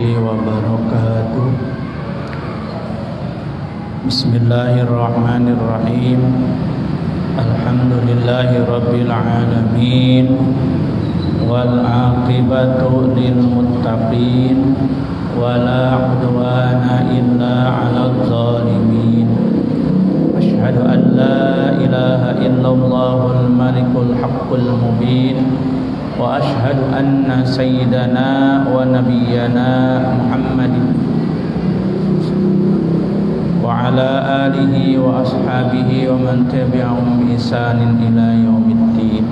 wabarakatuh. Bismillahirrahmanirrahim. Alhamdulillahi rabbil alamin. Wal aqibatu lil muttaqin. Wala udwana illa 'alal zalimin. Asyhadu an la ilaha illallahul malikul haqqul mubin. Wa ashhadu anna sayyidana wa nabiyyana Muhammadin wa ala alihi wa ashabihi wa man tabi'ahum bi ihsanin ila yaumiddin.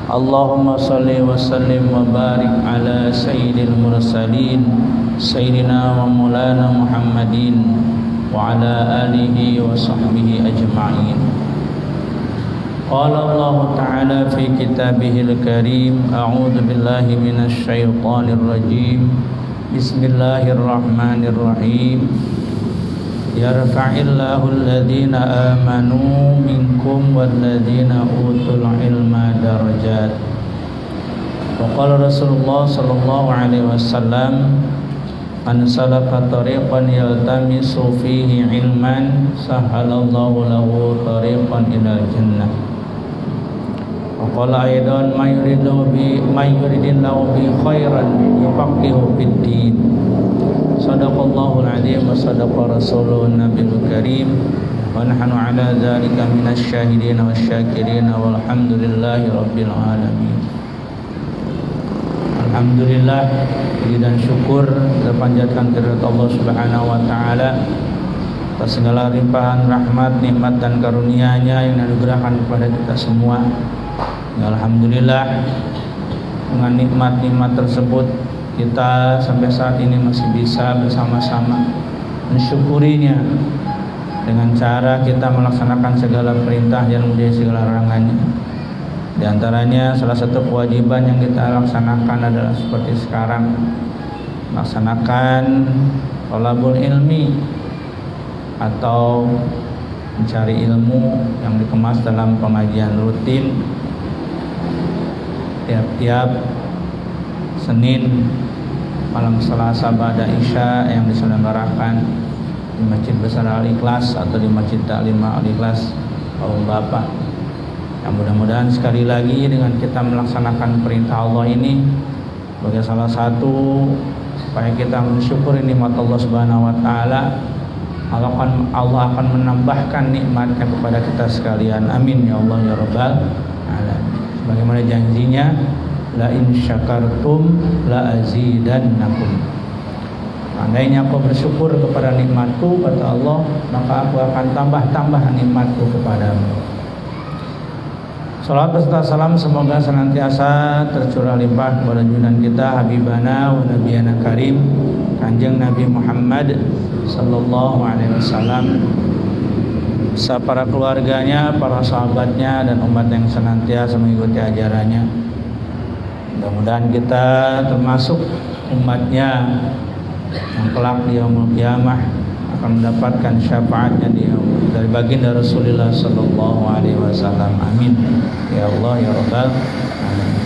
Allahumma shalli wa sallim wa barik ala sayyidil mursalin sayyidina wa maulana Muhammadin wa ala alihi wa sahbihi ajma'in. Qala Allah Ta'ala fi kitabihil karim. A'udzu billahi minasy syaithanir rajim. Bismillahirrahmanirrahim. Yarfa'illahu alladhina amanu minkum walladhina utul ilma darajat. Wa qala Rasulullah sallallahu alaihi wasallam, man salaka tariqan yaltamisu fihi ilman sahalallahu lahu tariqan ilal jannah. Qala aidan may yuridillahu bi khairan yufaqihu fid din. Shadaqallahul azim wa sadaqa rasulun nabiyul karim. Wa nahnu ala dzalika minasy syahidin wasyakirin walhamdulillahi rabbil alamin. Alhamdulillah, puji dan syukur kita panjatkan kehadirat Allah Subhanahu wa taala atas segala limpahan rahmat, nikmat dan karunia-Nya yang dianugerahkan kepada kita semua. Alhamdulillah, dengan nikmat-nikmat tersebut kita sampai saat ini masih bisa bersama-sama mensyukurinya dengan cara kita melaksanakan segala perintah dan menjauhi segala larangannya. Di antaranya salah satu kewajiban yang kita laksanakan adalah seperti sekarang, melaksanakan thalabul ilmi atau mencari ilmu yang dikemas dalam pengajian rutin tiap-tiap Senin malam Selasa ba'da Isya yang diselenggarakan di Masjid Besar Al-Ikhlas atau di Masjid Ta'lim Al-Ikhlas kaum bapak. Yang mudah-mudahan sekali lagi dengan kita melaksanakan perintah Allah ini sebagai salah satu supaya kita mensyukuri nikmat Allah Subhanahu wa taala, Allah akan menambahkan nikmatnya kepada kita sekalian. Amin ya Allah ya rabbal alamin. Bagaimana janjinya, la in syakartum la azidannakum. Andainya kau bersyukur kepada nikmatku, kata Allah, maka aku akan tambah nikmatku kepadamu. Salawat beserta salam semoga senantiasa tercurah limpah kepada junjungan kita Habibana wa Nabiyana Karim, Kanjeng Nabi Muhammad sallallahu alaihi wasallam, para keluarganya, para sahabatnya, dan umat yang senantiasa mengikuti ajarannya. Mudah-mudahan kita termasuk umatnya yang kelak di yaumul qiyamah akan mendapatkan syafaatnya dari baginda Rasulullah sallallahu alaihi wasallam. Amin ya Allah ya rabbal alamin.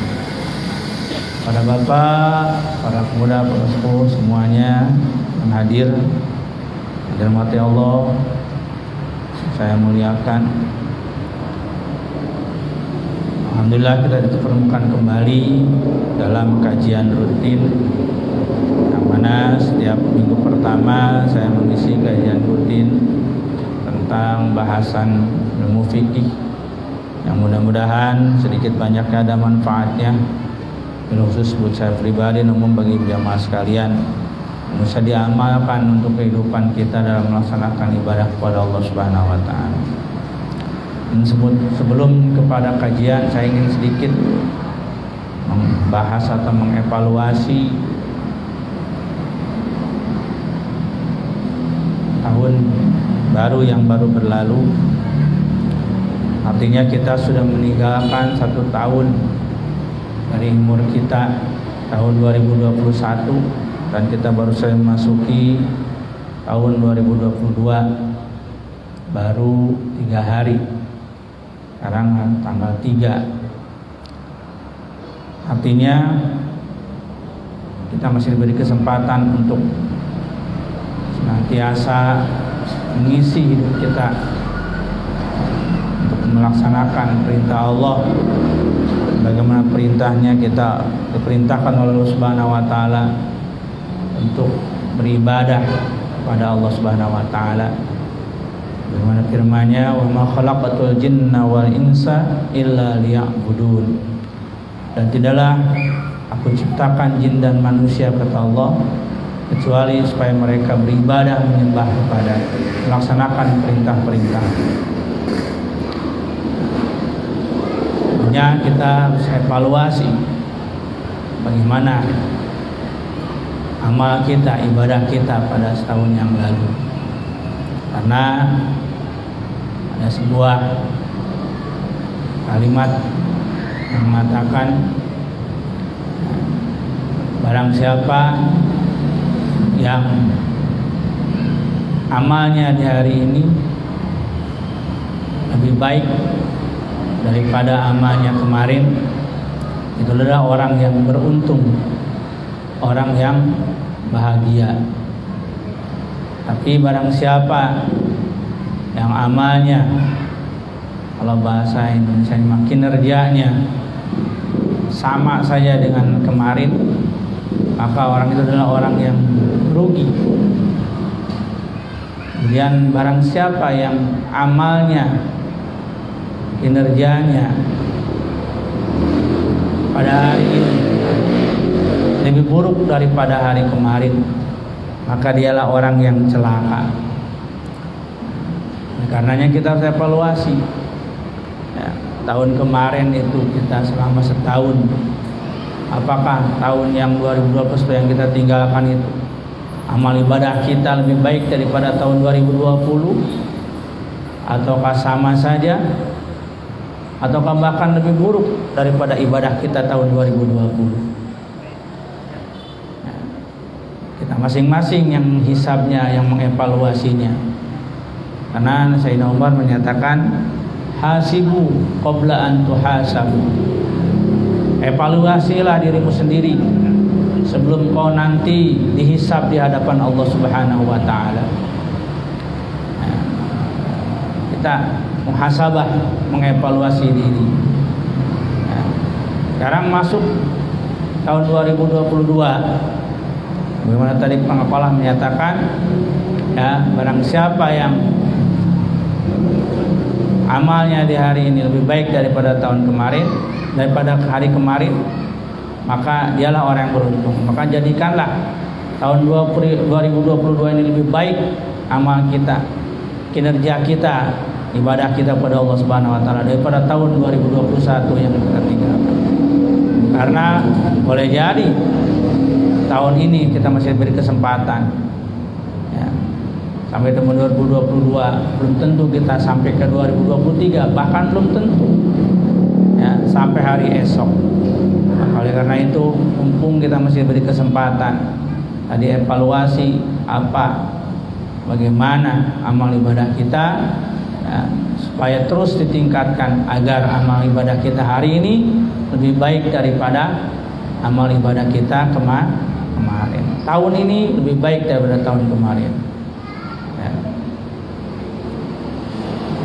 Para bapak, para pemuda, para sepuh semuanya yang hadir, dirahmati Allah, saya muliakan. Alhamdulillah kita dipertemukan kembali dalam kajian rutin yang mana setiap minggu pertama saya mengisi kajian rutin tentang bahasan ilmu fikih yang mudah-mudahan sedikit banyaknya ada manfaatnya, khusus buat saya pribadi namun bagi jamaah sekalian bisa diamalkan untuk kehidupan kita dalam melaksanakan ibadah kepada Allah Subhanahu wa taala. Sebelum kepada kajian, saya ingin sedikit membahas atau mengevaluasi tahun baru yang baru berlalu. Artinya kita sudah meninggalkan 1 tahun dari umur kita, tahun 2021, dan kita baru saja memasuki tahun 2022, baru 3 hari. Sekarang tanggal 3. Artinya kita masih diberi kesempatan untuk senantiasa mengisi hidup kita untuk melaksanakan perintah Allah bagaimana perintahnya. Kita diperintahkan oleh Allah Subhanahu wa taala untuk beribadah kepada Allah Subhanahu wa taala. Bagaimana firman-Nya, "Wa ma khalaqatul jinna wal insa illa liya'budun." Dan tidaklah aku ciptakan jin dan manusia, kata Allah, kecuali supaya mereka beribadah, menyembah kepada, melaksanakan perintah-perintah. Tentunya kita harus evaluasi bagaimana amal kita, ibadah kita pada setahun yang lalu. Karena ada sebuah kalimat yang mengatakan, barang siapa yang amalnya di hari ini lebih baik daripada amalnya kemarin, itu adalah orang yang beruntung, orang yang bahagia. Tapi barang siapa yang amalnya, kalau bahasa Indonesia kinerjanya sama saja dengan kemarin, maka orang itu adalah orang yang rugi. Kemudian barang siapa yang amalnya, kinerjanya pada hari ini lebih buruk daripada hari kemarin, maka dialah orang yang celaka. Karenanya kita harus evaluasi ya, tahun kemarin itu kita selama setahun, apakah tahun yang 2020 yang kita tinggalkan itu amal ibadah kita lebih baik daripada tahun 2020, ataukah sama saja, ataukah bahkan lebih buruk daripada ibadah kita tahun 2020. Kita masing-masing yang menghisabnya, yang mengevaluasinya. Karena Sayyidina Umar menyatakan, hasibu qabla an tuhasabu. Evaluasilah dirimu sendiri sebelum kau nanti dihisab di hadapan Allah Subhanahu wa taala. Kita muhasabah, mengevaluasi diri. Sekarang masuk tahun 2022. Bagaimana tadi pengapalah menyatakan, ya, barang siapa yang amalnya di hari ini lebih baik daripada tahun kemarin, daripada hari kemarin, maka dialah orang yang beruntung. Maka jadikanlah tahun 2022 ini lebih baik amal kita, kinerja kita, ibadah kita pada Allah Subhanahu wa taala daripada tahun 2021 yang kita tinggalkan. Karena boleh jadi tahun ini kita masih beri kesempatan ya, sampai tahun 2022, belum tentu kita sampai ke 2023, bahkan belum tentu ya, sampai hari esok. Oleh karena itu, mumpung kita masih beri kesempatan, tadi evaluasi apa, bagaimana amal ibadah kita ya, supaya terus ditingkatkan agar amal ibadah kita hari ini lebih baik daripada amal ibadah kita kemarin. Tahun ini lebih baik daripada tahun kemarin ya.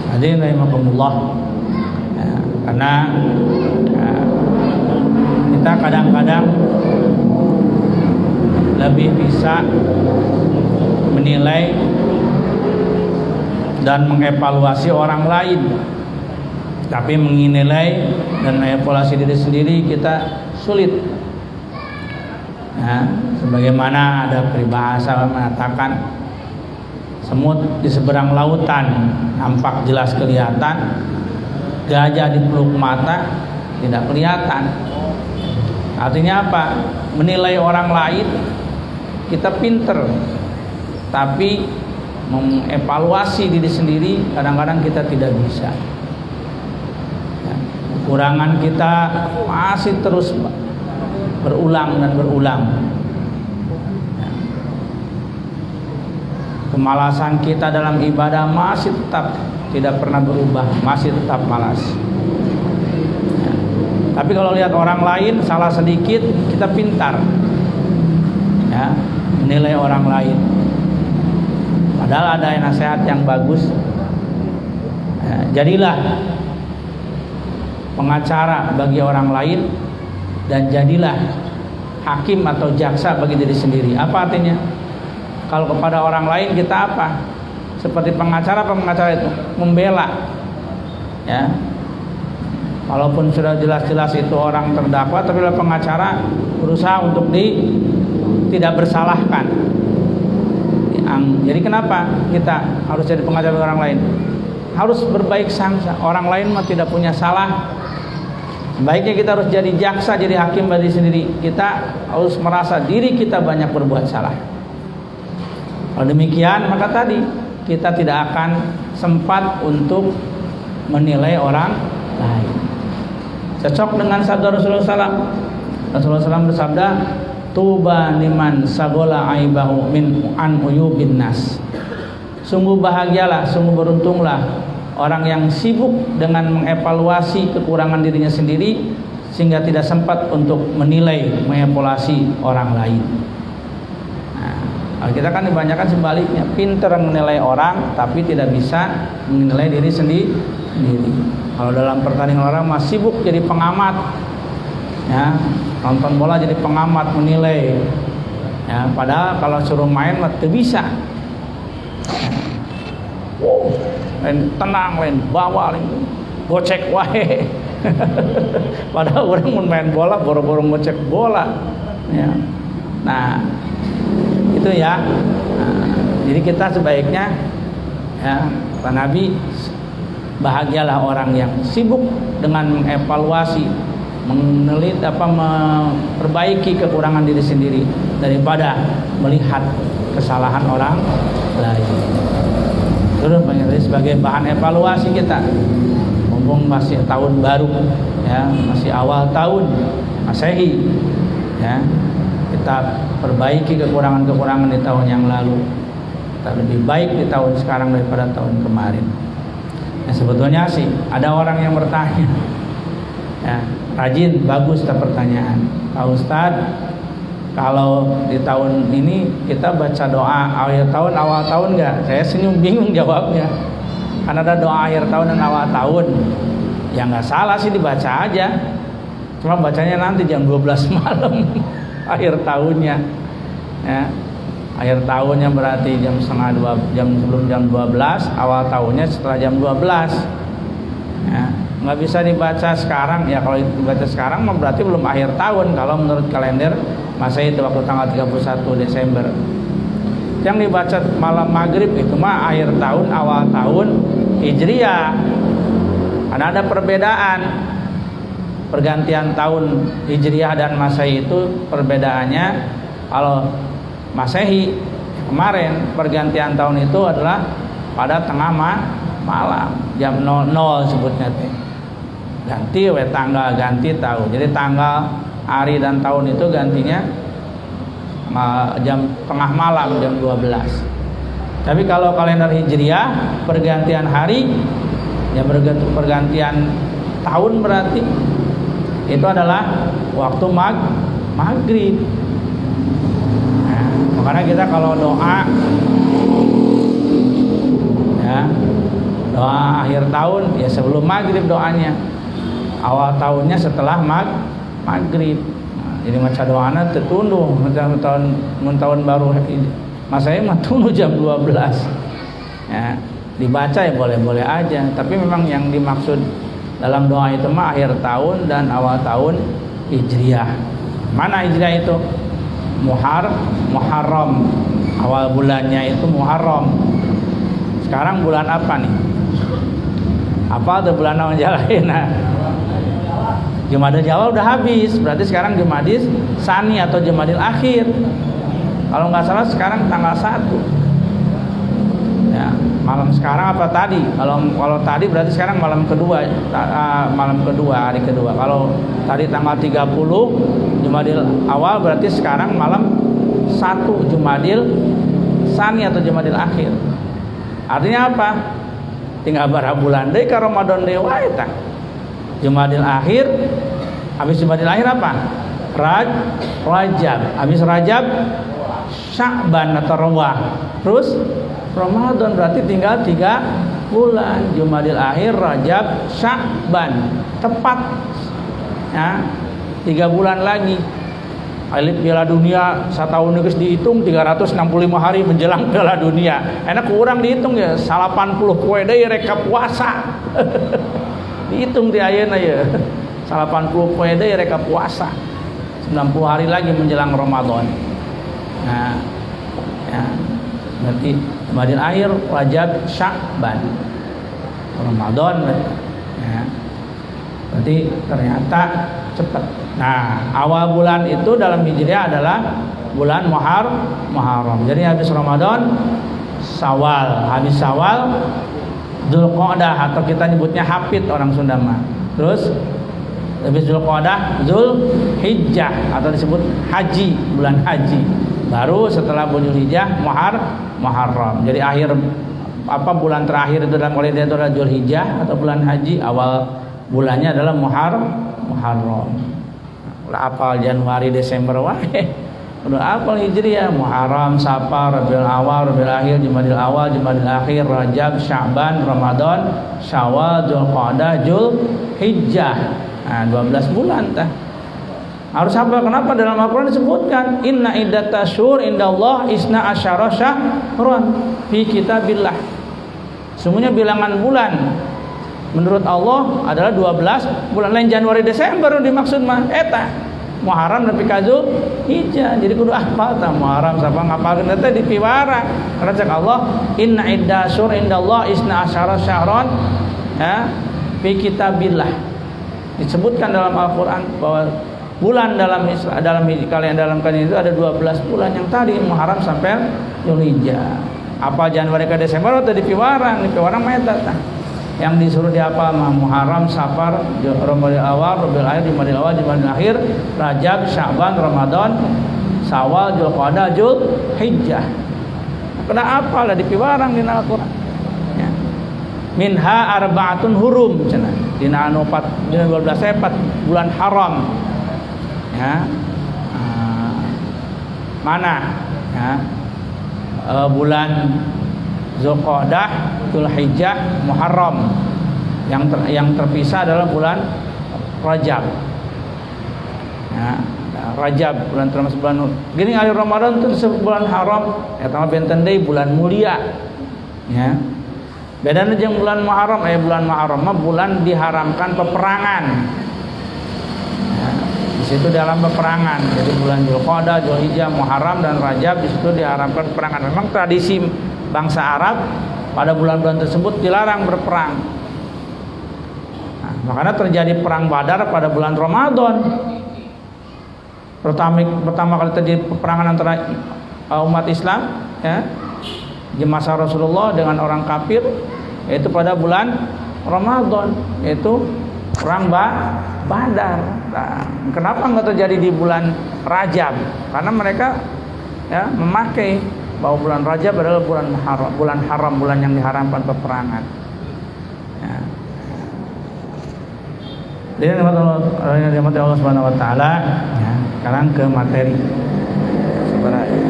Hadirin rahimakumullah ya, karena ya, kita kadang-kadang lebih bisa menilai dan mengevaluasi orang lain, tapi menilai dan mengevaluasi diri sendiri kita sulit ya, sebagaimana ada peribahasa mengatakan, semut di seberang lautan nampak jelas kelihatan, gajah di peluk mata tidak kelihatan. Artinya apa? Menilai orang lain kita pinter, tapi mengevaluasi diri sendiri kadang-kadang kita tidak bisa. Kekurangan kita masih terus berulang dan berulang. Kemalasan kita dalam ibadah masih tetap tidak pernah berubah, masih tetap malas. Tapi kalau lihat orang lain salah sedikit, kita pintar. menilai orang lain. Padahal ada nasihat yang bagus. Jadilah pengacara bagi orang lain dan jadilah hakim atau jaksa bagi diri sendiri. Apa artinya? Kalau kepada orang lain kita apa? Seperti pengacara itu membela. Ya. Walaupun sudah jelas-jelas itu orang terdakwa, tapi pengacara berusaha untuk tidak bersalahkan. Jadi kenapa kita harus jadi pengacara bagi orang lain? Harus berbaik sangka. Orang lain mah tidak punya salah. Baiknya kita harus jadi jaksa, jadi hakim bagi sendiri. Kita harus merasa diri kita banyak berbuat salah. Kalau demikian, maka tadi kita tidak akan sempat untuk menilai orang lain. Cocok dengan sabda Rasulullah SAW. Rasulullah SAW bersabda, "Tuba liman sagola aibahu min an uyubin nas." Sungguh bahagialah, sungguh beruntunglah orang yang sibuk dengan mengevaluasi kekurangan dirinya sendiri sehingga tidak sempat untuk menilai, mengevaluasi orang lain. Nah, kalau kita kan kebanyakan sebaliknya, pintar menilai orang tapi tidak bisa menilai diri sendiri. Kalau dalam pertandingan orang masih sibuk jadi pengamat, ya, nonton bola jadi pengamat menilai, ya, padahal kalau suruh main mah tidak bisa. Lain tenang, lain bawa, lain gocek wae. Padahal orang mau main bola boro-boro gocek bola, ya. Nah itu ya. Nah, jadi kita sebaiknya, ya, Pak Nabi, bahagialah orang yang sibuk dengan mengevaluasi, memperbaiki kekurangan diri sendiri daripada melihat kesalahan orang lain. Terus sebagai bahan evaluasi kita, mumpung masih tahun baru, ya, masih awal tahun Masehi, ya, kita perbaiki kekurangan-kekurangan di tahun yang lalu. Kita lebih baik di tahun sekarang daripada tahun kemarin. Ya, sebetulnya sih ada orang yang bertanya, ya, rajin, bagus pertanyaan, Pak Ustadz, kalau di tahun ini kita baca doa akhir tahun, awal tahun enggak? Saya senyum bingung jawabnya. Karena ada doa akhir tahun dan awal tahun. Ya enggak salah sih dibaca aja. Cuma bacanya nanti jam 12 malam akhir tahunnya. Ya. Akhir tahunnya berarti jam setengah 2, jam sebelum jam 12, awal tahunnya setelah jam 12. Ya. Nggak bisa dibaca sekarang. Ya kalau dibaca sekarang berarti belum akhir tahun kalau menurut kalender Masehi itu waktu tanggal 31 Desember. Yang dibaca malam maghrib itu mah akhir tahun, awal tahun Hijriah. Karena ada perbedaan. Pergantian tahun Hijriah dan Masehi itu perbedaannya. Kalau Masehi kemarin pergantian tahun itu adalah pada tengah malam, jam 00 sebutnya teh. Ganti tanggal, ganti tahun. Jadi tanggal, hari dan tahun itu gantinya jam tengah malam, jam 12. Tapi kalau kalender Hijriah pergantian hari, ya pergantian tahun berarti itu adalah waktu maghrib. Nah, makanya kita kalau doa, ya, doa akhir tahun ya sebelum maghrib doanya, awal tahunnya setelah maghrib. Nah, jadi macam doanya tertunduh macam tahun baru Masehi mah tunggu jam 12. Ya, dibaca ya boleh-boleh aja, tapi memang yang dimaksud dalam doa itu mah akhir tahun dan awal tahun Hijriah. Mana Hijriah itu? Muharram. Awal bulannya itu Muharram. Sekarang bulan apa nih? Apa tuh bulan awal jalanin? Nah, Jumadil Awal udah habis, berarti sekarang Jumadil Tsani atau Jumadil Akhir. Kalau nggak salah sekarang tanggal 1. Ya, malam sekarang apa tadi? Kalau tadi berarti sekarang malam kedua, hari kedua. Kalau tadi tanggal 30 Jumadil Awal, berarti sekarang malam 1 Jumadil Tsani atau Jumadil Akhir. Artinya apa? Tinggal berapa bulan deui ka Ramadan deui wae tah. Jumadil Akhir, habis Jumadil Akhir apa? Rajab. Habis Rajab Sya'ban atau Rawah. Terus Ramadan, berarti tinggal 3 bulan. Jumadil Akhir, Rajab, Sya'ban. Tepat ya, 3 bulan lagi. Elit Piala Dunia setahun geus dihitung 365 hari menjelang Piala Dunia. Enak kurang dihitung ya, 80 poe deui rek puasa. Dihitung di ayeuna ya. 80 poe deui rek puasa. 90 hari lagi menjelang Ramadan. Nah, ya. Berarti Jumadil Akhir, Rajab, Sya'ban. Ramadan ya. Berarti ternyata cepat. Nah, awal bulan itu dalam Hijriah adalah bulan Muharram. Jadi habis Ramadan, Syawal, habis Syawal, Dzulqa'dah atau kita nyebutnya Hafid orang Sunda mah. Terus habis Dzulqa'dah, Dzulhijjah atau disebut Haji, bulan Haji. Baru setelah Dzulhijjah, Muharram. Jadi akhir bulan terakhir itu dalam kalender itu adalah Dzulhijjah atau bulan Haji, awal bulannya adalah Muharram. Udah apal Januari Desember wae. Udah apal Hijriah, Muharram, Safar, Rabiul Awal, Rabiul Akhir, Jumadil Awal, Jumadil Akhir, Rajab, Sya'ban, Ramadan, Syawal, Dzulqa'dah, Dzulhijjah. Nah, 12 bulan tah. Harus apa? Kenapa dalam Al-Qur'an disebutkan inna iddatasyhur indallah isna asyara syahran fi kitabillah. Semuanya bilangan bulan menurut Allah adalah 12 bulan. Lain Januari Desember dimaksud mah eta Muharram nepi ka Dzulhijjah. Jadi kudu hafal tah Muharram sapa ngapalkeun teh di piwara. Karena cek Allah inna iddasyur indallah isna asyara syahran ya fi kitabillah. Disebutkan dalam Al-Qur'an bahwa bulan dalam kalender itu ada 12 bulan yang tadi Muharram sampai Dzulhijjah. Apa Januari ke Desember atau di piwara mah eta tah. Yang disuruh dihafal Muharram, Safar, Rabiul Awal, Rabiul Akhir, Jumadil Awal, Jumadil Akhir, Rajab, Sya'ban, Ramadan, Syawal, Dzulqa'dah, Dzulhijjah. Kena hafal lah di piwarang di Al-Qur'an. Ya. Minha arba'atun hurum cenah. Dina anu 12 bulan haram. Ya. Mana? Ya. Bulan Dzulqa'dah, Dzulhijjah, Muharram. Yang terpisah adalah bulan Rajab. Ya, Rajab bulan termasuk bulan. Gini hari Ramadan itu disebut bulan haram, eta mah benten deui bulan mulia. Ya. Bedana jeung bulan Muharram, bulan Muharram mah bulan diharamkan peperangan. Ya, di situ dalam peperangan. Jadi bulan Dzulqa'dah, Dzulhijjah, Muharram dan Rajab di situ diharamkan peperangan. Memang tradisi bangsa Arab pada bulan-bulan tersebut dilarang berperang. Nah, makanya terjadi perang Badar pada bulan Ramadan. Pertama kali terjadi peperangan antara umat Islam ya, di masa Rasulullah dengan orang kafir, yaitu pada bulan Ramadan, yaitu perang Badar. Nah, kenapa nggak terjadi di bulan Rajab? Karena mereka ya memakai bahwa bulan Rajab adalah bulan haram, bulan yang diharamkan peperangan. Ya. Jadi nikmat Allah Subhanahu wa taala, ya. Sekarang ke materi. Sebenarnya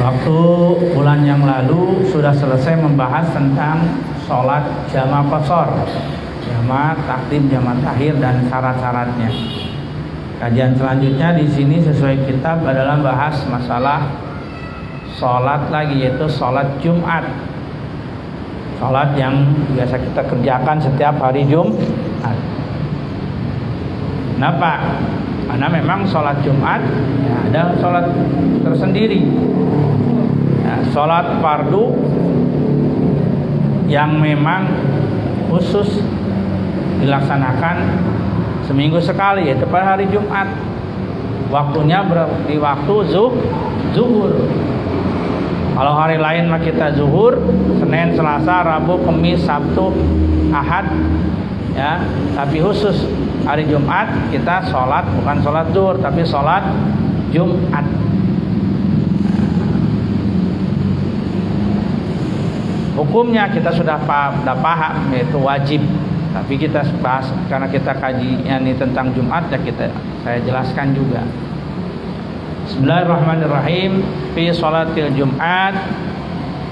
waktu bulan yang lalu sudah selesai membahas tentang sholat jamaah qashar, jamaah takdim, jamaah takhir dan syarat-syaratnya. Kajian selanjutnya di sini sesuai kitab adalah bahas masalah sholat lagi, yaitu sholat Jumat. Sholat yang biasa kita kerjakan setiap hari Jumat. Kenapa? Karena memang sholat Jumat ya, ada sholat tersendiri. Ya, sholat fardu yang memang khusus dilaksanakan seminggu sekali, yaitu pada hari Jumat. Waktunya di waktu zuhur. Kalau hari lain mah kita zuhur, Senin, Selasa, Rabu, Kamis, Sabtu, Ahad, ya. Tapi khusus hari Jumat kita sholat, bukan sholat zuhur, tapi sholat Jumat. Hukumnya kita sudah paham, yaitu wajib. Tapi kita bahas karena kita kaji ini tentang Jumat ya saya jelaskan juga. Bismillahirrahmanirrahim. Fi sholatil Jumat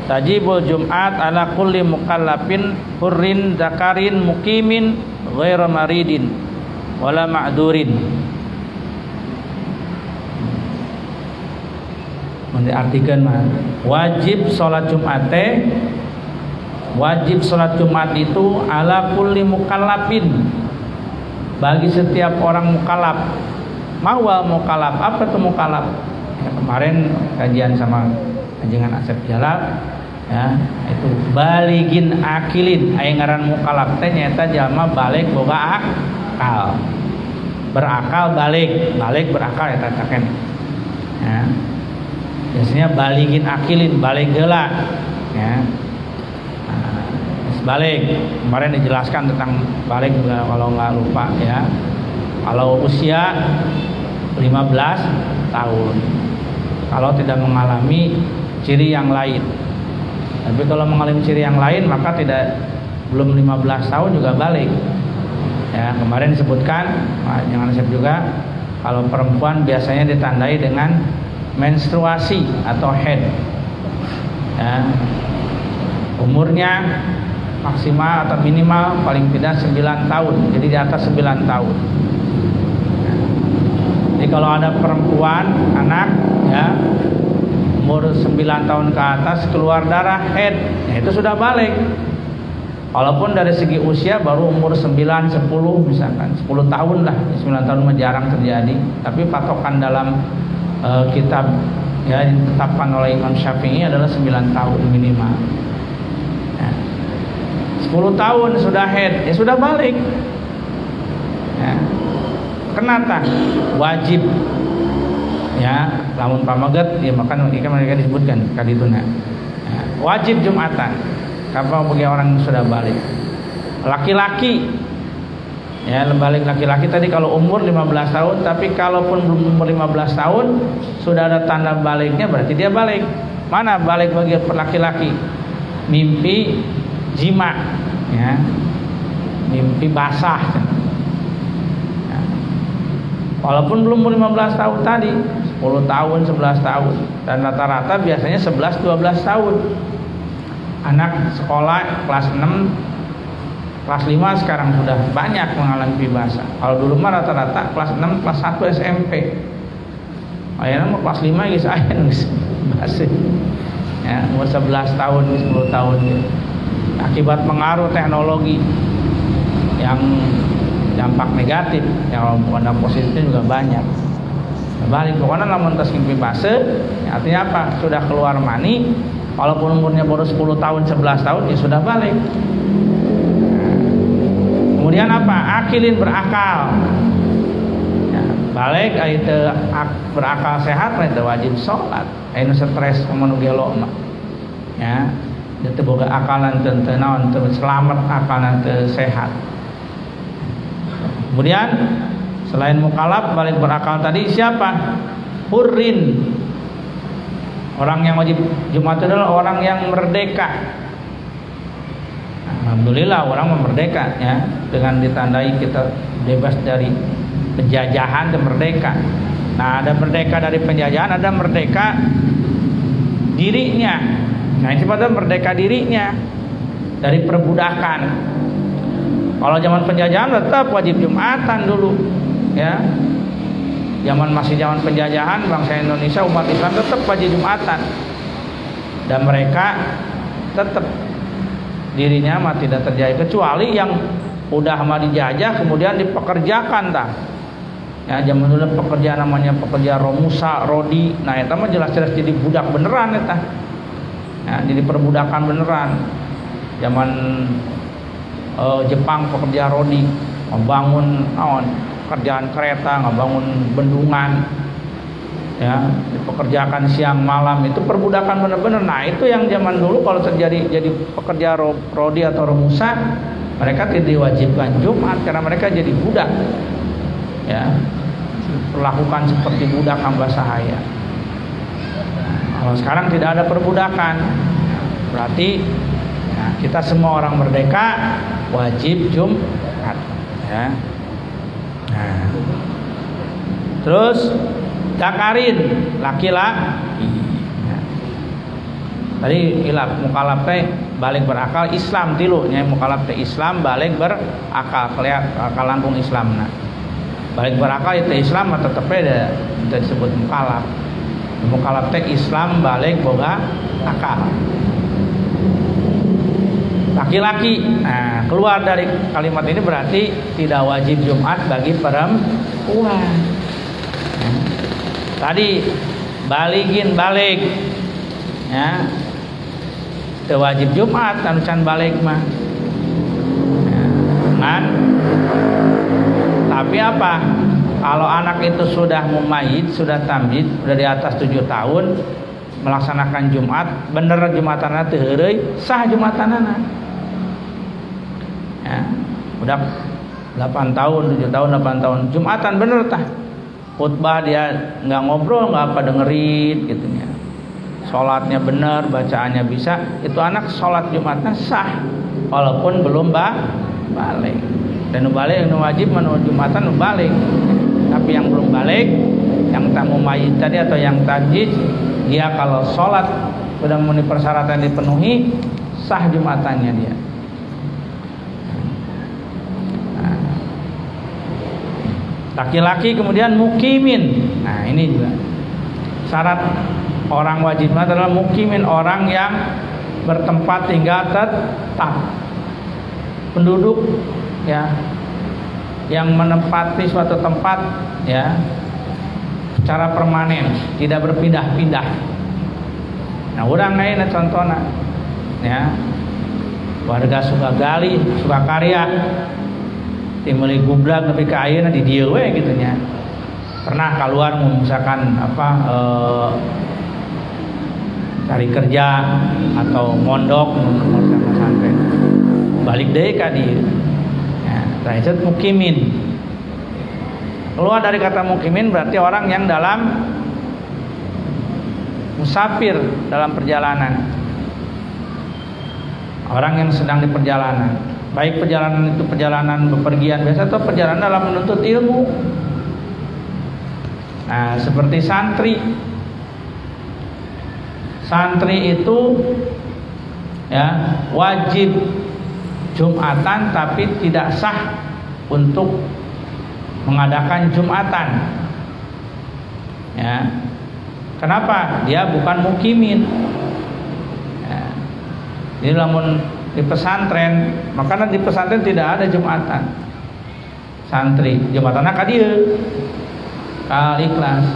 tajibul Jumat ala kulli mukallafin hurrin dzakarin muqimin ghairu maridin wala ma'durin. Menartikan wajib sholat Jumat wajib sholat Jumat itu ala kulli mukallafin, bagi setiap orang mukallaf. Mawal mukallaf, apa itu mukallaf? Ya, kemarin kajian sama kajian Asep Jalal ya, itu baligin akilin aya ngaran mukallaf teh nyaeta jalma balik boga akal. Berakal balik berakal eta taken. Ya. Biasanya baligin akilin, balik heula ya. Balik kemarin dijelaskan tentang balik kalau nggak lupa ya. Kalau usia 15 tahun, kalau tidak mengalami ciri yang lain. Tapi kalau mengalami ciri yang lain maka belum 15 tahun juga balik ya. Kemarin disebutkan jangan siap juga kalau perempuan biasanya ditandai dengan menstruasi atau haid ya. Umurnya maksimal atau minimal paling tidak 9 tahun, jadi di atas 9 tahun. Jadi kalau ada perempuan anak ya umur 9 tahun ke atas keluar darah haid, ya itu sudah balik. Walaupun dari segi usia baru umur 9, 10 misalkan 10 tahun lah, 9 tahun mah jarang terjadi. Tapi patokan dalam kitab ya ditetapkan oleh Imam Syafi'i adalah 9 tahun minimal. 10 tahun sudah haid, ya sudah balik ya. Kenapa? Wajib ya, lamun pamaget ya makan ikan mereka disebutkan kadituna ya. Wajib Jumatan kapal bagi orang yang sudah balik. Laki-laki ya, balik laki-laki tadi kalau umur 15 tahun, tapi kalaupun belum umur 15 tahun sudah ada tanda baliknya berarti dia balik. Mana balik bagi laki-laki? Mimpi jima ya, mimpi basah ya. Walaupun belum 15 tahun tadi 10 tahun, 11 tahun, dan rata-rata biasanya 11, 12 tahun. Anak sekolah kelas 6, kelas 5 sekarang sudah banyak mengalami mimpi basah. Kalau dulu mah rata-rata kelas 6, kelas 1 SMP. Ayeuna mah kelas 5 geus aya geus basah ya, umur 11 tahun, 10 tahun gitu. Akibat pengaruh teknologi yang dampak negatif, yang dampak positifnya juga banyak. Balik pokoknya lamun tos mimpi basah, ya artinya apa? Sudah keluar mani, walaupun umurnya baru 10 tahun, 11 tahun ya sudah balik. Kemudian apa? Akilin berakal. Ya, balik itu berakal sehat itu wajib sholat. Ayeuna stres manu gelo mah. Ya. Itu boga akalan teu naon teu selamat, akalan teu sehat. Kemudian selain mukallaf balik berakal tadi siapa? Hurrin. Orang yang wajib Jumat itu adalah orang yang merdeka. Alhamdulillah orang merdeka ya, dengan ditandai kita bebas dari penjajahan dan merdeka. Nah, ada merdeka dari penjajahan, ada merdeka dirinya. Nah, itu pada merdeka dirinya dari perbudakan. Kalau zaman penjajahan tetap wajib Jumatan dulu ya. Masih zaman penjajahan bangsa Indonesia, umat Islam tetap wajib Jumatan. Dan mereka tetap dirinya mah tidak terjadi, kecuali yang udah mah dijajah kemudian dipekerjakan tah. Ya, zaman dulu pekerja namanya pekerja romusa, rodi. Nah, eta mah jelas-jelas jadi budak beneran eta. Ya, jadi perbudakan beneran. Zaman Jepang pekerja rodi, membangun kerjaan kereta, ngebangun bendungan, ya, dipekerjakan siang malam, itu perbudakan bener-bener. Nah, itu yang zaman dulu kalau terjadi jadi pekerja rodi atau romusa, mereka tidak diwajibkan Jumat karena mereka jadi budak. Ya, perlakukan seperti budak hamba sahaya. Kalau sekarang tidak ada perbudakan, berarti ya, kita semua orang merdeka wajib Jumat ya. Nah, terus dakarin laki-laki. Nah, tadi ilap mukalaf teh balik berakal Islam tilu nya mukalaf teh Islam balik berakal akal langkung Islamna. Balik berakal itu Islam atau tetep beda disebut mukalaf. Mukalaf teh Islam balik boga akal. Laki-laki. Nah, keluar dari kalimat ini berarti tidak wajib Jumat bagi perempuan. Nah, tadi baligin balik. Ya. Teu wajib Jumat anu can balik mah. Nah, tapi apa? Kalau anak itu sudah mumayyiz, sudah tamyiz, sudah di atas 7 tahun melaksanakan Jumat, bener Jumatanna teu heureui, sah Jumatanana. Ya, udah 8 tahun, 7 tahun, 8 tahun Jumatan bener tah. Khutbah dia nggak ngobrol, nggak apa dengerin gitu ya. Sholatnya bener, bacaannya bisa, itu anak sholat Jumatnya sah walaupun belum balik. Dan balik yang wajib menurut Jumatan balik. Tapi yang belum balik, yang tak mumayyiz tadi atau yang tamyiz, dia kalau sholat sudah memenuhi persyaratan dipenuhi, sah Jumatannya dia. Laki-laki kemudian mukimin. Nah, ini juga syarat orang wajib Jumat adalah mukimin, orang yang bertempat tinggal tetap, penduduk ya, yang menempati suatu tempat ya secara permanen, tidak berpindah-pindah. Nah, urang lain contohnya ya, warga Sukagali, Sukakarya timeli gublag nepi ka ayeuna di dieu we gitu nya. Pernah keluar misalkan apa cari kerja atau mondok menurut pesantren. Balik deui ka dieu. Ya, tah itu mukimin. Keluar dari kata mukimin berarti orang yang dalam musafir, dalam perjalanan. Orang yang sedang di perjalanan. Baik perjalanan itu perjalanan bepergian biasa atau perjalanan dalam menuntut ilmu. Nah, seperti santri. Santri itu ya wajib Jumatan tapi tidak sah untuk mengadakan Jumatan. Ya. Kenapa? Dia bukan mukimin. Ya. Jadi lamun di pesantren, makanya di pesantren tidak ada Jumatan. Santri Jumatanna ka dieu ka Ikhlas.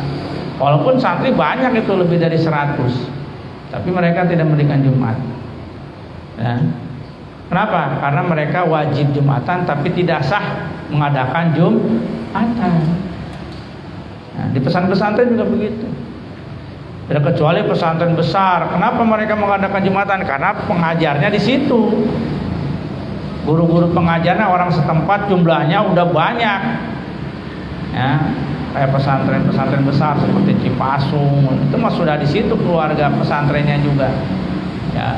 Walaupun santri banyak itu lebih dari 100, tapi mereka tidak mendirikan Jumat. Ya. Kenapa? Karena mereka wajib Jumatan tapi tidak sah mengadakan Jumatan. Nah, di pesantren juga begitu. Tidak kecuali pesantren besar. Kenapa mereka mengadakan Jumatan? Karena pengajarnya di situ. Guru-guru pengajarnya orang setempat jumlahnya udah banyak. Ya, kayak pesantren-pesantren besar seperti Cipasung, itu mah sudah di situ keluarga pesantrennya juga. Ya,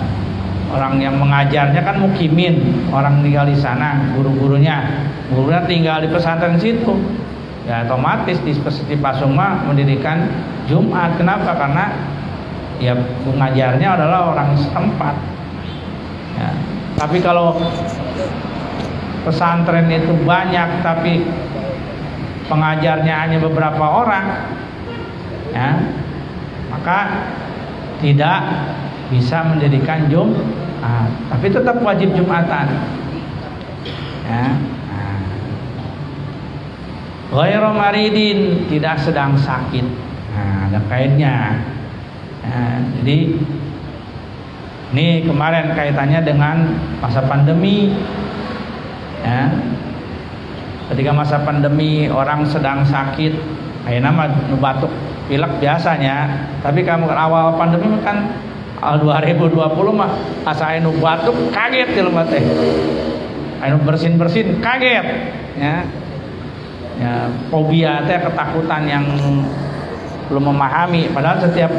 orang yang mengajarnya kan mukimin, orang tinggal di sana, gurunya tinggal di pesantren situ. Ya otomatis di Cipasung mah mendirikan Jumat. Kenapa? Karena ya pengajarnya adalah orang setempat. Ya. Tapi kalau pesantren itu banyak tapi pengajarnya hanya beberapa orang, ya, maka tidak bisa mendirikan Jumat. Tapi tetap wajib Jumatan. Ya. Ghairu maridin, tidak sedang sakit. Nah, ada kaitnya. Nah, jadi ini kemarin kaitannya dengan masa pandemi. Ya. Ketika masa pandemi orang sedang sakit, ayeuna mah batuk pilek biasanya. Tapi kamu awal pandemi kan 2020 mah asa anu batuk kaget jelema teh. Anu bersin-bersin kaget, ya. Ya, fobia teh ketakutan yang belum memahami, padahal setiap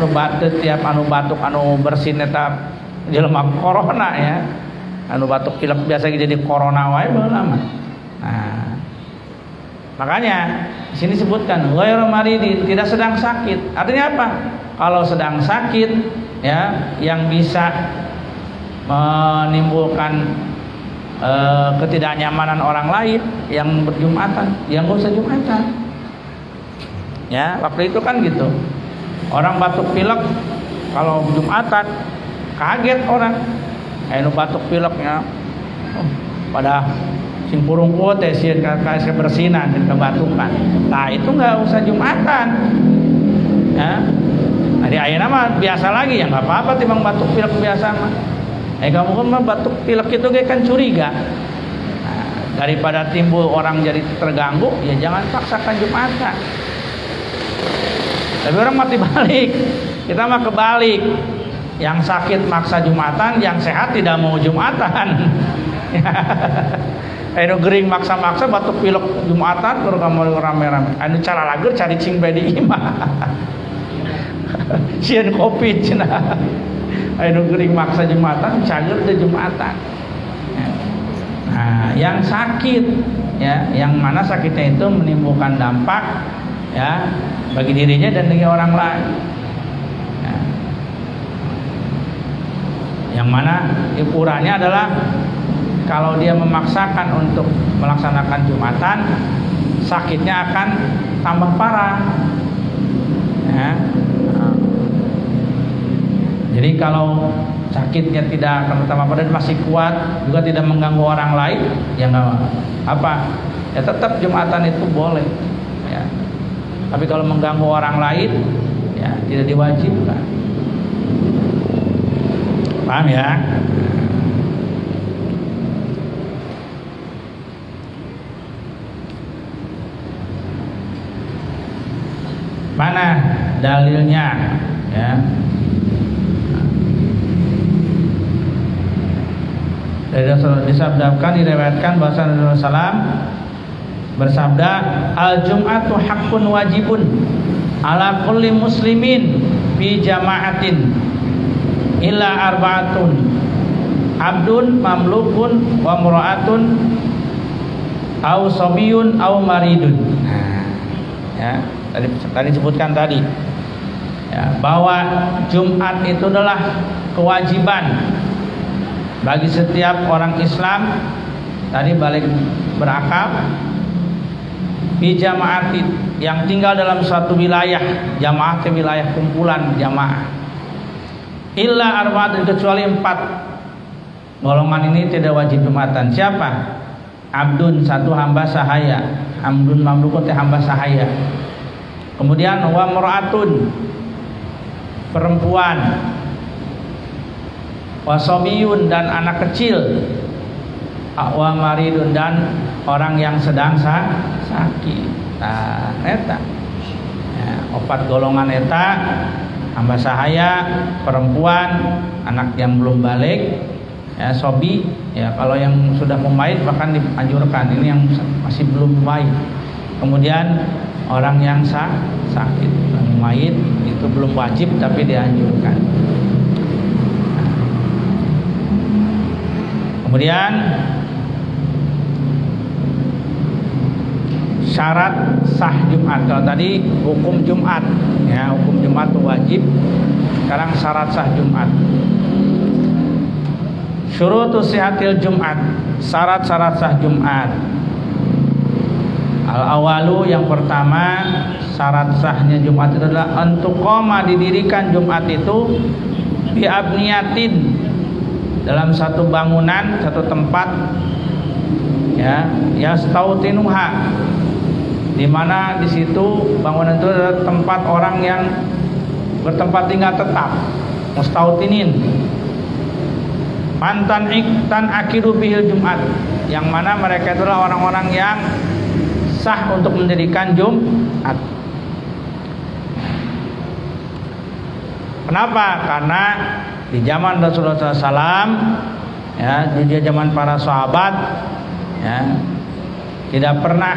anu batuk anu bersin eta jelema corona ya. anu batuk pilek biasa jadi corona wae baheula mah. Nah, makanya di sini sebutkan ghairu maridin, tidak sedang sakit. Artinya apa? Kalau sedang sakit ya yang bisa menimbulkan ketidaknyamanan orang lain yang berjumatan, yang gak usah jumatan. Ya, waktu itu kan gitu. Orang batuk pilek kalau jumatan kaget orang. Anu batuk pileknya pada simpurung teh sieun ka bersinan dan kebatukan. Nah, itu enggak usah jumatan. Ya. Hari ayeuna mah biasa lagi ya enggak apa-apa timbang batuk pilek biasa mah. Kamu kan mah batuk pilek itu kan curiga. Nah, daripada timbul orang jadi terganggu, ya jangan paksakan jumatan. Tapi orang mati balik. Kita mah kebalik. Yang sakit maksa jumatan, yang sehat tidak mau jumatan. Anu gering maksa-maksa batuk pilek jumatan terus kamu rame-rame. Anu cara lager cari cing bae di imah. Sieun covid cenah. Anu gering maksa jumatan cager teh jumatan. Nah, yang sakit ya, yang mana sakitnya itu menimbulkan dampak ya bagi dirinya dan bagi orang lain. Nah, yang mana ukurannya adalah kalau dia memaksakan untuk melaksanakan jumatan, sakitnya akan tambah parah. Ya. Jadi kalau sakitnya tidak akan bertambah parah dan masih kuat, juga tidak mengganggu orang lain, ya nggak apa, ya tetap jumatan itu boleh. Ya. Tapi kalau mengganggu orang lain, ya tidak diwajibkan. Paham ya? Mana dalilnya? Ya. Disabdakan, diriwayatkan bahwa Rasulullah SAW bersabda, al-jum'atu haqqun wajibun ala kulli muslimin fi jama'atin illa arba'atun abdun mamlukun wa mura'atun au sabiyun au maridun. Nah, ya, tadi sebutkan tadi ya, bahwa Jumat itu adalah kewajiban bagi setiap orang Islam. Tadi balik berakal di jamaah yang tinggal dalam suatu wilayah, jamaah ke wilayah kumpulan jamaah. Illa arba'atun, kecuali 4 golongan ini tidak wajib jumatan. Siapa? Abdun, satu hamba sahaya. Abdun mamlukun, hamba sahaya. Kemudian wa mur'atun, perempuan. Wasobiyun, dan anak kecil. Wa maridun, dan orang yang sedang sakit. Nah, eta ya, 4 golongan eta, hamba sahaya, perempuan, anak yang belum balik, ya, sobi, ya kalau yang sudah memait bahkan dianjurkan, ini yang masih belum memait. Kemudian orang yang sakit, memait itu belum wajib tapi dianjurkan. Kemudian syarat sah Jumat. Kalau tadi hukum Jumat, ya hukum Jumat itu wajib. Sekarang syarat sah Jumat. Syurutus sihatil Jumat, syarat-syarat sah Jumat. Al-awalu, yang pertama syarat sahnya Jumat itu adalah antuqoma, didirikan Jumat itu bi abniyatin, dalam satu bangunan, satu tempat, ya, yastautinuha, di mana di situ bangunan itu adalah tempat orang yang bertempat tinggal tetap, mustautinin. Mantan iktan akidu bihil Jumat, yang mana mereka itulah orang-orang yang sah untuk mendirikan Jumat. Kenapa? Karena di zaman Rasulullah SAW, ya, di zaman para sahabat, ya, tidak pernah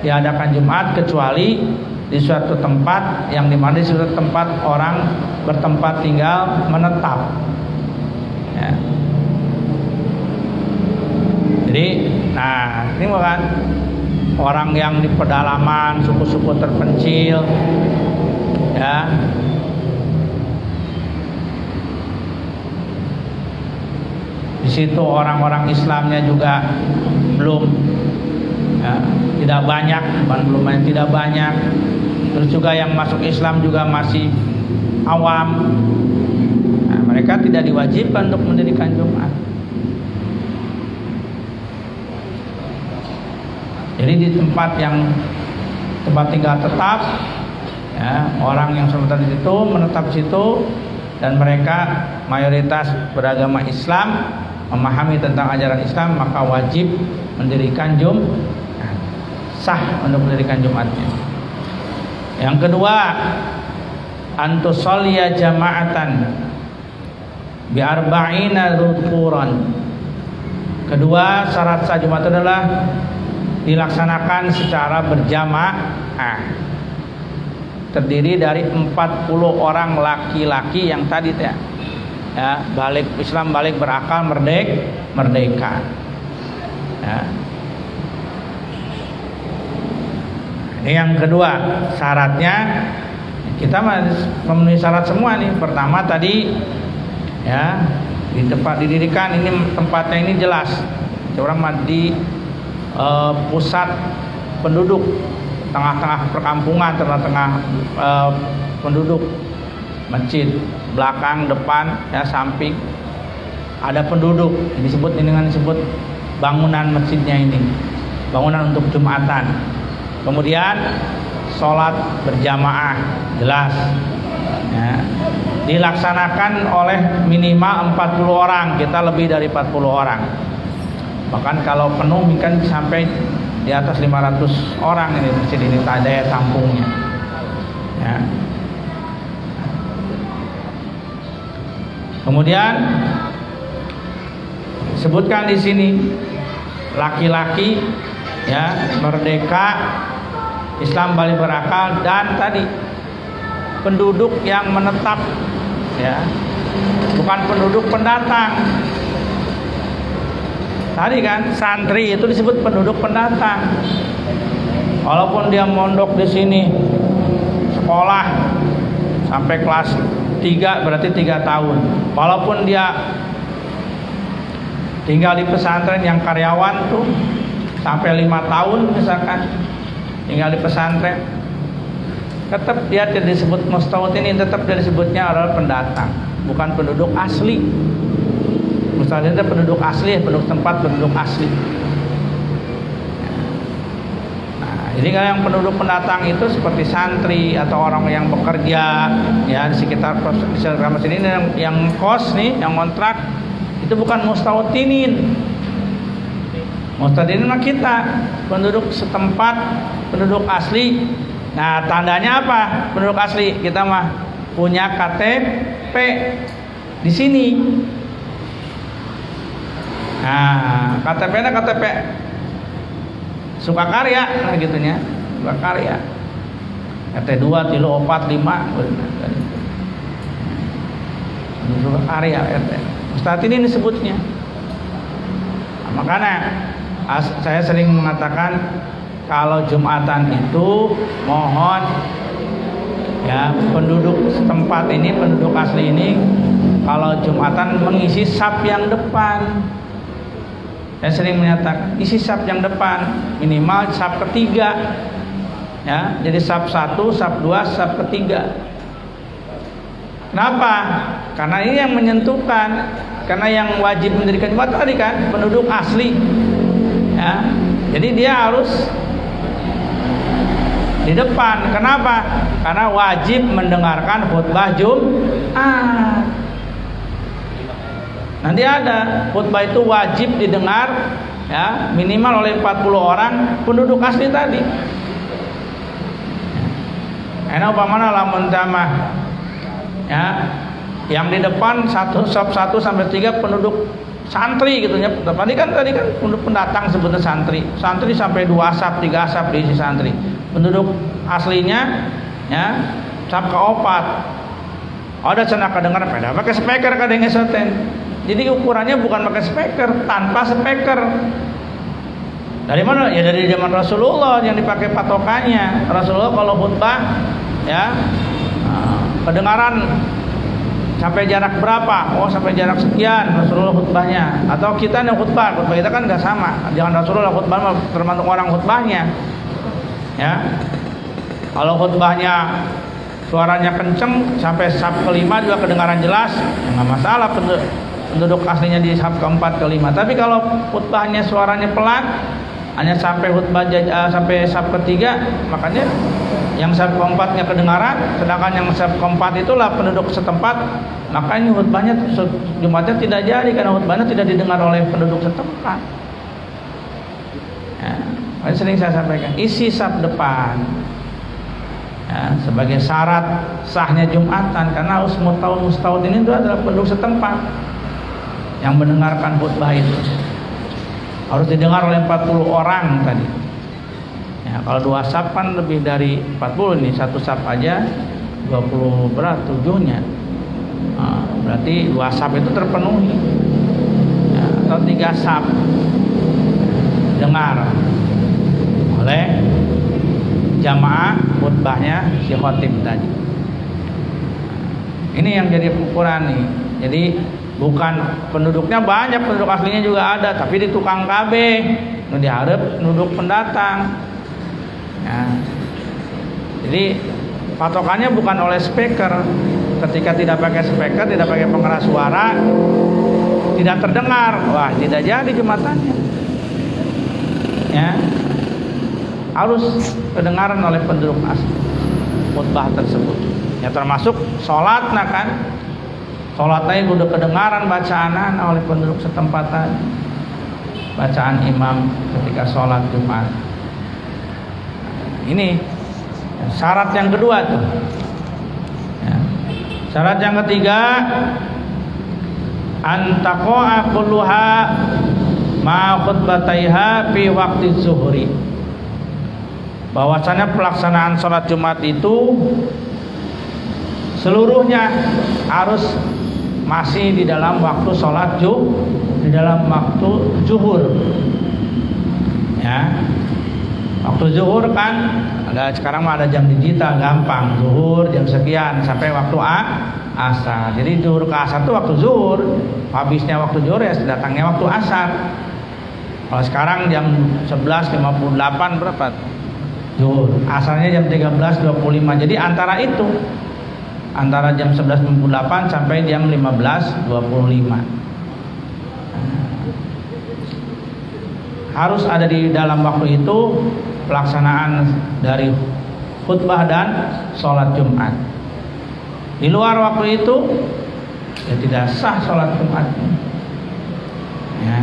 diadakan Jumat kecuali di suatu tempat yang dimana di suatu tempat orang bertempat tinggal menetap. Ya. Jadi, nah ini bukan orang yang di pedalaman, suku-suku terpencil, ya. Di situ orang-orang Islamnya juga belum, ya, tidak banyak, bukan belum banyak, tidak banyak. Terus juga yang masuk Islam juga masih awam. Nah, mereka tidak diwajibkan untuk mendirikan Jumat. Jadi di tempat tinggal tetap, ya, orang yang sementara di situ menetap di situ dan mereka mayoritas beragama Islam, memahami tentang ajaran Islam, maka wajib mendirikan sah untuk mendirikan Jumatnya. Yang kedua, antusolliya jama'atan bi arba'ina rukuran. Kedua, syarat sah Jumat adalah dilaksanakan secara berjamaah, terdiri dari 40 orang laki-laki yang tadi ya, balik Islam, balik berakal, merdeka, ya. Ini yang kedua syaratnya, kita memenuhi syarat semua nih. Pertama tadi, ya, di tempat didirikan ini, tempatnya ini jelas orang di pusat penduduk, tengah-tengah perkampungan, tengah-tengah penduduk, masjid belakang, depan, ya, samping ada penduduk. Disebut ini dengan disebut bangunan masjidnya ini, bangunan untuk Jumatan. Kemudian sholat berjamaah jelas, ya, dilaksanakan oleh minimal 40 orang, kita lebih dari 40 orang. Bahkan kalau penuh kan sampai di atas 500 orang ini masjid ini, daya tampungnya, ya. Kemudian sebutkan di sini laki-laki, ya, merdeka, Islam balik berakal, dan tadi penduduk yang menetap, ya, bukan penduduk pendatang. Tadi kan santri itu disebut penduduk pendatang. Walaupun dia mondok di sini, sekolah sampai kelas 3, berarti 3 tahun. Walaupun dia tinggal di pesantren yang karyawan tuh sampai 5 tahun misalkan tinggal di pesantren, tetap dia tidak disebut mustautin, tetap dia disebutnya adalah pendatang, bukan penduduk asli. Misalnya itu penduduk asli, penduduk tempat, penduduk asli. Nah, jadi kalau yang penduduk pendatang itu seperti santri atau orang yang bekerja, ya, di sekitar masjid ini, yang kos nih, yang kontrak, itu bukan mustautinin. Mustautinin mah kita, penduduk setempat, penduduk asli. Nah, tandanya apa? Penduduk asli kita mah punya KTP di sini. Nah, KTP-nya KTP Sukakarya, nah gitunya, Sukakarya. RT 2, 3, 4, 5, Sukakarya RT. Ustaz ini disebutnya. Nah, makanya saya sering mengatakan kalau Jumatan itu mohon, ya, penduduk setempat ini, penduduk asli ini, kalau Jumatan mengisi saf yang depan. Saya sering menyatakan isi saf yang depan, minimal saf ketiga, ya, jadi saf 1, saf 2, saf ketiga. Kenapa? Karena ini yang menyentuhkan, karena yang wajib mendirikan Jumat tadi kan penduduk asli, ya, jadi dia harus di depan. Kenapa? Karena wajib mendengarkan khutbah Jumat. Nanti ada khutbah itu wajib didengar, ya, minimal oleh 40 orang penduduk asli tadi. Enak umpamana lamun tamah, ya, yang di depan saf 1 sampai 3 penduduk santri gitu ya. Tadi kan penduduk pendatang sebutnya santri. Santri sampai 2 saf, 3 saf diisi santri. Penduduk aslinya, ya, saf ke-4. Ada cenah kadengar pada pakai speaker kadang esoten. Jadi ukurannya bukan pakai speaker, tanpa speaker. Dari mana? Ya dari zaman Rasulullah yang dipakai patokannya. Rasulullah kalau khutbah ya kedengaran sampai jarak berapa? Oh sampai jarak sekian Rasulullah khutbahnya. Atau kita yang khutbah kita kan nggak sama. Jangan Rasulullah khutbah tergantung orang khutbahnya. Ya. Kalau khutbahnya suaranya kenceng sampai saf kelima juga kedengaran jelas, ya nggak masalah penduduk aslinya di saf keempat kelima. Tapi kalau khutbahnya suaranya pelan, hanya sampai sampai saf ketiga, makanya yang saf keempatnya kedengaran, sedangkan yang saf keempat itulah penduduk setempat, makanya khutbahnya Jumatnya tidak jadi karena khutbahnya tidak didengar oleh penduduk setempat. Ya, sering saya sampaikan, isi saf depan ya, sebagai syarat sahnya Jumatan, karena mustahud ini adalah penduduk setempat yang mendengarkan khutbah itu. Harus didengar oleh 40 orang tadi. Ya, kalau 2 saf kan lebih dari 40 nih, 1 saf aja 20 berat 7-nya. Nah, berarti 2 saf itu terpenuhi. Ya, atau 3 saf dengar oleh jamaah khutbahnya si khotib tadi. Ini yang jadi ukuran nih. Jadi bukan penduduknya banyak, penduduk aslinya juga ada, tapi di tukang KB nu diharap penduduk pendatang ya. Jadi patokannya bukan oleh speaker. Ketika tidak pakai speaker, tidak pakai pengeras suara, tidak terdengar, wah tidak jadi Jumatannya ya. Harus kedengaran oleh penduduk asli khutbah tersebut ya, termasuk sholat nah kan. Sholatnya udah kedengaran bacaan oleh penduduk setempat tadi. Bacaan imam ketika sholat Jumat. Ini syarat yang kedua tuh. Ya. Syarat yang ketiga, antaqa'a kulluha ma khutbataiha fi waqti zuhri. Bahwasanya pelaksanaan sholat Jumat itu seluruhnya harus masih di dalam waktu sholat di dalam waktu zuhur ya. Waktu zuhur kan sekarang mah ada jam digital, gampang, zuhur jam sekian sampai waktu asar. Jadi zuhur ke asar itu waktu zuhur, habisnya waktu zuhur ya datangnya waktu asar. Kalau sekarang jam 11.58 berapa zuhur, asarnya jam 13.25. Jadi antara itu, antara jam 11.58 sampai jam 15.25 harus ada di dalam waktu itu pelaksanaan dari khutbah dan sholat Jumat. Di luar waktu itu ya tidak sah sholat Jumat ya.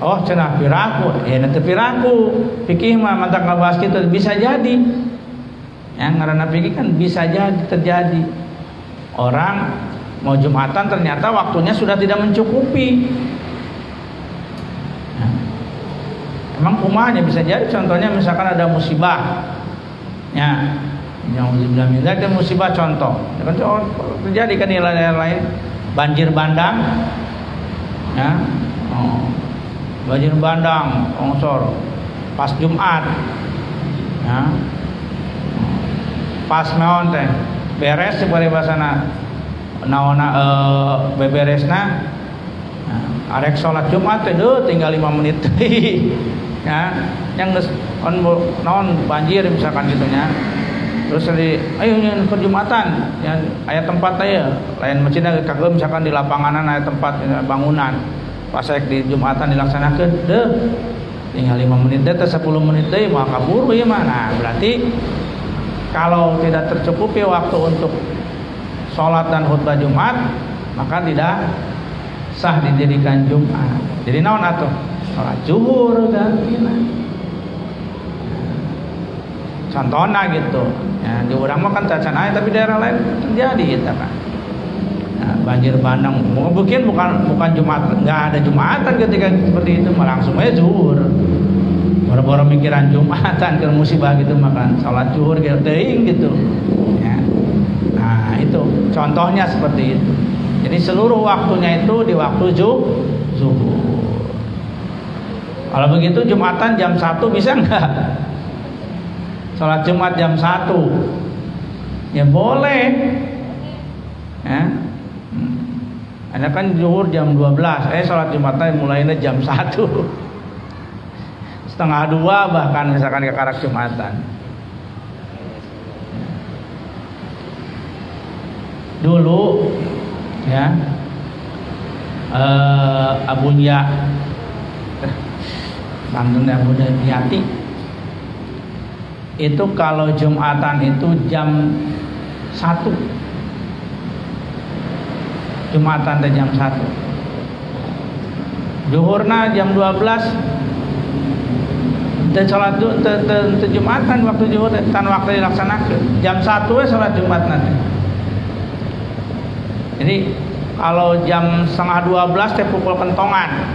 Oh cenah piraku ya, nanti piraku fikih mah mantap ngabahas gitu bisa jadi. Yang karena pikir kan bisa jadi terjadi orang mau Jumatan ternyata waktunya sudah tidak mencukupi. Nah, emang kumahnya bisa jadi, contohnya misalkan ada musibah, ya, yang ada musibah contoh, terjadi kan di daerah lain, banjir bandang, ya, banjir bandang, longsor, pas Jumat, ya. Pas naon teh beres seperti bahasana naona beberesna arek salat Jumat teh tinggal 5 menit ya yang geus naon banjir misalkan gitu nya. Terus ayo ke Jumatan ya aya tempat aya lain masjidna kagem misalkan di lapanganan aya tempat bangunan pas di Jumatan dilaksanakeun tinggal 5 menit teh 10 menit deui mah kaburu ieu mah. Nah berarti kalau tidak tercukupi waktu untuk sholat dan khutbah Jumat, maka tidak sah dijadikan Jumat. Jadi naon atuh? Sholat zuhur gantina. Contohnya gitu. Ya, di urang mah kan cacan aya tapi daerah lain terjadi gitu kan. Nah, banjir bandang mungkin bukan Jumat, enggak ada Jumatan ketika seperti itu, malah langsung aja zuhur. Boro-boro mikiran Jumatan ke musibah gitu makan salat zuhur gitu ya. Nah itu contohnya seperti itu. Jadi seluruh waktunya itu di waktu zuhur. Kalau begitu Jumatan jam 1 bisa enggak? Sholat Jumat jam 1 ya boleh ya. Ada kan zuhur jam 12, sholat Jumatnya mulainya jam 1 setengah 2 bahkan misalkan ke karak Jumatan. Dulu ya Abu Ya Banten Abu Yati itu kalau Jumatan itu jam 1, Jumatan jam 1, zuhurna jam 12, dan sholat Jumatan waktu zuhur tan waktu dilaksanakan jam 1 sholat Jumat nanti. Jadi kalau jam setengah 12 teh pukul kentongan,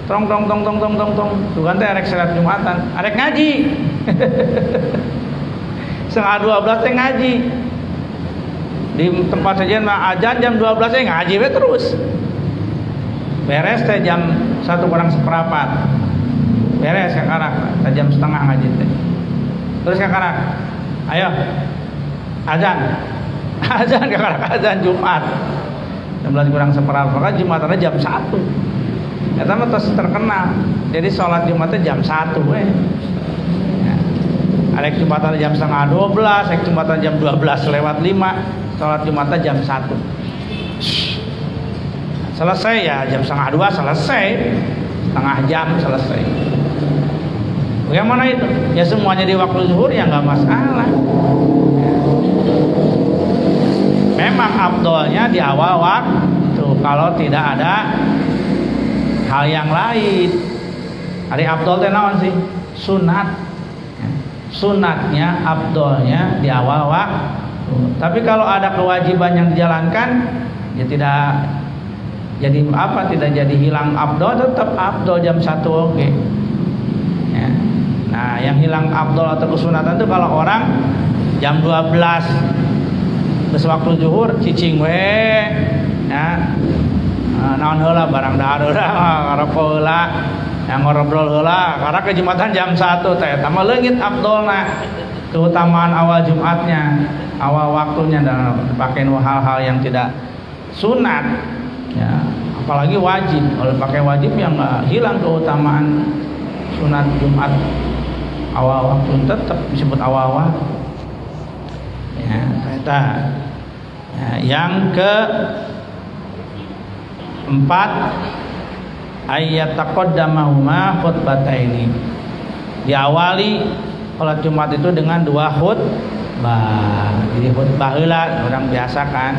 tong tuh kan teh arek sholat Jumatan, arek ngaji. Setengah 12 teh ngaji. Di tempat sajian mah azan jam 12 teh ngaji we terus. Beres teh jam 1 kurang seperempat. Beres kakarak, jam setengah ngaji teh. Terus kakarak, ayo azan. Azan kakarak azan Jumat. 11 kurang seperempat, kan Jumatannya jam 1. Eta mah terkenal. Jadi sholat Jumatnya jam 1 we. Arek Jumatan jam setengah 12, arek Jumatan jam 12:05, sholat Jumatnya jam 1. Selesai ya jam setengah 2 selesai, setengah jam selesai. Bagaimana itu? Ya semuanya di waktu zuhur ya nggak masalah. Memang afdolnya di awal waktu kalau tidak ada hal yang lain. Hari afdol teh naon sih? Sunat. Sunatnya, afdolnya di awal waktu. Tapi kalau ada kewajiban yang dijalankan, ya tidak jadi apa? Tidak jadi hilang afdol, tetap afdol jam 1 oke. Ya. Nah, yang hilang afdol atau kesunatan itu kalau orang jam 12 terus waktu zuhur cicing we, ya. Naon heula barang dahar heula, ngaroko heula. Yang ngobrol heula karena ke Jumatan jam 1 teh tambah leungit afdolna keutamaan awal Jumatnya, awal waktunya dan pakai hal-hal yang tidak sunat ya, apalagi wajib. Kalau pakai wajib yang enggak hilang keutamaan sunat Jumat awal waktu, tetap disebut awal waktu ya. Eta ya, yang ke 4 ayat taqaddamahuma khutbataini, diawali sholat Jumat itu dengan 2 khutbah. Jadi khutbah heula orang biasa kan,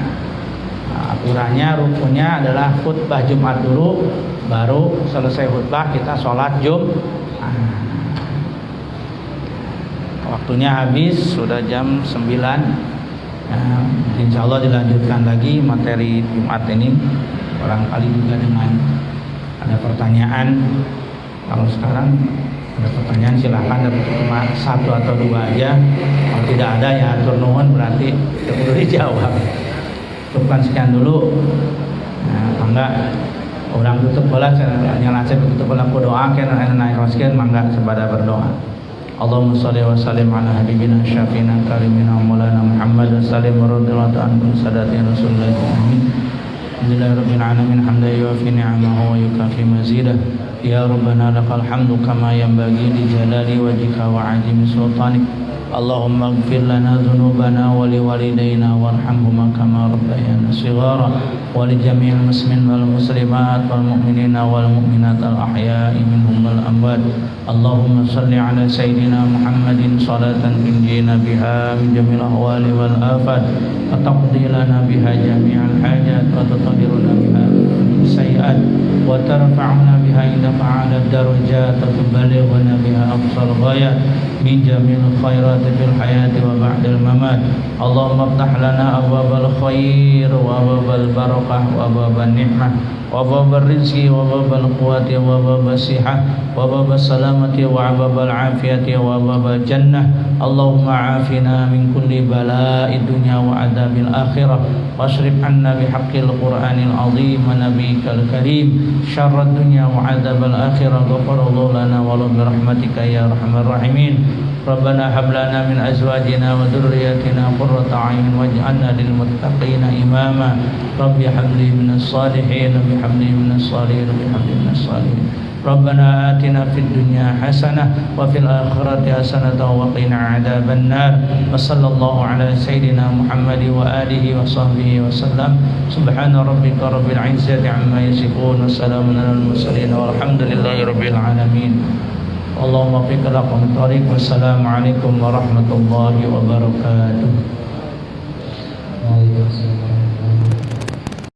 aturannya rukunnya adalah khutbah Jumat dulu, baru selesai khutbah kita sholat Jumat. Waktunya habis, sudah jam 9. Insya Allah dilanjutkan lagi materi Jumat ini, barangkali juga dengan ada pertanyaan. Kalau sekarang ada pertanyaan silahkan, cuma 1 atau 2 aja. Kalau tidak ada ya atur nuhun, berarti tidak perlu dijawab. Cukupkan sekian dulu. Nah, mangga orang tutup bola, nyala saya tutup bola doa kan naik sekian, mangga sepada berdoa. Allahumma shalli wa sallim ala habibina syafiina karimina maulana Muhammad wa sallim radhiyallahu anhu sadatina Rasulullah amin. Alhamdulillahirabbil alamin hamdan yuwafi ni'amahu wa yukafi mazidah. Ya rabbana lakal hamdu kama yanbaghi li jalali wajhika wa 'azimi sultanik. Allahumma ighfir lana dhunubana wa liwalidayna warhamhuma kama rabbayana shighara wa li jami'il muslimin wal muslimat wal mu'minina wal mu'minat al ahya'i minhum wal amwat. Allahumma salli ala sayyidina Muhammadin salatan tunjina biha min jamil ahwali wal afat wa taqdi lana biha jami'al hajat wa tutahhiruna biha min sayyi'at wa tarfa'una biha indaka 'ala darajat wa tuballighuna biha aqsal ghayat من جميع الخيرات في الحياة وبعد الممات. اللهم افتح لنا أبواب الخير وأبواب البركة وأبواب النعمة وباب الرزق وباب القوة وباب الصحة وباب السلامة وباب العافية وباب الجنة. اللهم عافنا من كل بلاء الدنيا وعذاب الآخرة واصرف عنا بحق القرآن العظيم ونبيك الكريم شر الدنيا وعذاب الآخرة. غفر الله لنا ولهم برحمتك يا أرحم الراحمين. ربنا هب لنا من أزواجنا وذرياتنا قرة أعين واجعلنا للمتقين إماما. رب هب لي من الصالحين وهب لي من الصالحين وهب لي من الصالحين. ربنا آتنا في الدنيا حسنة وفي الآخرة حسنة وقنا عذاب النار. وصلى الله على سيدنا محمد وآله وصحبه وسلم. سبحان ربك رب العزة عما يصفون وسلام على المرسلين والحمد لله رب العالمين. اللهم وفق لكم الطريق. والسلام عليكم ورحمة الله وبركاته.